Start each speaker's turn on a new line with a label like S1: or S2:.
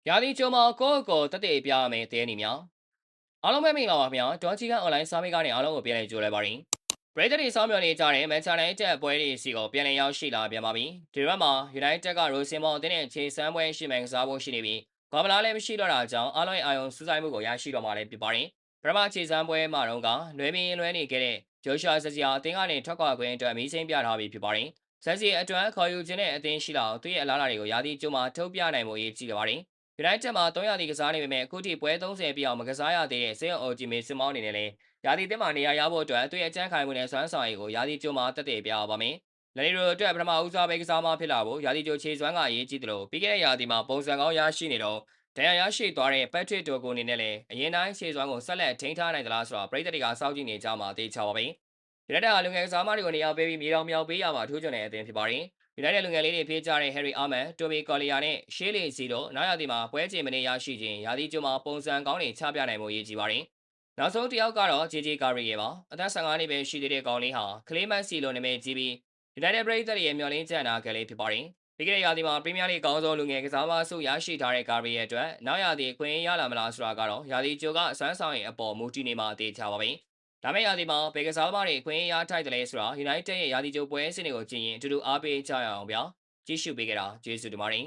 S1: ရာသီကြိုမှာကိုယ့်ကိုယ်တက်တည်ပြရမယ်တဲနေများအားလုံးပဲမင်္ဂလာပါခင်ဗျာဒေါ်ချီကန်အွန်လိုင်းစာမေးကနေအားလုံးကိုပြန်လည်ကြိုးလဲပါရင်ပရိသတ်တွေစောင့်မျှော်နေကြတဲ့မန်ချက်နိုင်တဲ့ပွဲတွေစီကိုပြန်လည်ရောက်ရှိလာပြန်ပါပြီဒီရက်မှာ United ကရိုစင်မော်အသင်းနဲ့ခြေစမ်းပွဲရှိမှန်ကစားဖို့ရှိနေပြီးကွာမလာလည်းမရှိတော့တာကြောင့်အားလုံးအာရုံစူးစိုက်မှုကိုရရှိတော့မှလည်းဖြစ်ပါတယ်ပထမခြေစမ်းပွဲမှာတော့ကလွဲပြီးလွဲနေခဲ့တဲ့ဂျိုရှာစစီယာအသင်းကနေထွက်ခွာခွင့်အတွက်မီးစိမ်းပြထားပြီးဖြစ်ပါတယ်ဆက်စီအတွက်ခေါ်ယူခြင်းနဲ့အသင်းရှိလောက်သူ့ရဲ့အလားအလာတွေကိုရာသီကျိုးမှာထုတ်ပြနိုင်မှုအရေးကြီးပါတယ် United မှာ300တီကစားနေပေမဲ့အခုထိပွဲ30ပြည့်အောင်မကစားရသေးတဲ့စေယုံအိုဂျီမီစင်မောင်းအနေနဲ့လည်းရာသီသစ်မှာနေရာရဖို့အတွက်သူ့ရဲ့အကြမ်းခိုင်မှုနဲ့စွမ်းဆောင်ရည်ကိုရာသီကျိုးမှာတက်တည်ပြရပါမယ်။လန်နီရိုအတွက်ပထမဦးစားပေးကစားမဖြစ်လာဖို့ရာသီကျိုးခြေစွမ်းကအရေးကြီးတယ်လို့ပြီးခဲ့တဲ့ရာသီမှာပုံစံကောင်းရရှိနေတော့ဒဏ်ရာရရှိသွားတဲ့ Patrick Dorgu အနေနဲ့လည်းအရင်တိုင်းခြေစွမ်းကိုဆက်လက်ထိန်းထားနိုင်သလားဆိုတာပရိသတ်တွေကစောင့်ကြည့်နေကြမှာသိချပါပဲ။ United ကလူငယ်ကစားမတွေကိုနေရာပေးပြီးမြေတောင်မြောက်ပေးရမှာထိုးချွန်တဲ့အသင်းဖြစ်ပါတယ်။ United လူငယ်လေးတွေဖြစ်ကြတဲ့ Harry Arman, Toby Collier နဲ့ Shirley Z တို့နောက်ရာသီမှာပွဲချိန်မနေရရှိခြင်းရာသီကျိုးမှာပုံစံကောင်းတွေချပြနိုင်မှုအရေးကြီးပါတယ်။နောက်ဆုံးတစ်ယောက်ကတော့ JJ Carey ရဲ့ပါ။အသက်15နှစ်ပဲရှိသေးတဲ့ကောင်လေးဟာကလေးမတ်စီလိုနာမည်ကြီးပြီး United ပရိသတ်ရဲ့မျှော်လင့်ချက်အနာဂတ်လေးဖြစ်ပါတယ်။ပြီးခဲ့တဲ့ရာသီမှာပရီးမီးယားလိအကောင်းဆုံးလူငယ်ကစားမဆုရရှိထားတဲ့ Carey ရဲ့အတွက်နောက်ရာသီအခွင့်အရေးရလာမလားဆိုတာကတော့ရာသီကျိုးကအစွမ်းဆောင်ရဲ့အပေါ်မူတည်နေမှာအသေးချပါပဲ။ဒါမဲ့ရာသီမှာဘယ်ကစားသမားတွေအခွင့်အရေးရထိုက်တယ်လဲဆိုတာ United ရဲ့ရာသီကျိုးပွဲစဉ်တွေကိုကြည့်ရင်အတူတူအားပေးကြရအောင်ဗျာ။ကြည့်ရှုပေးကြတာကျေးဇူးတင်ပါတယ်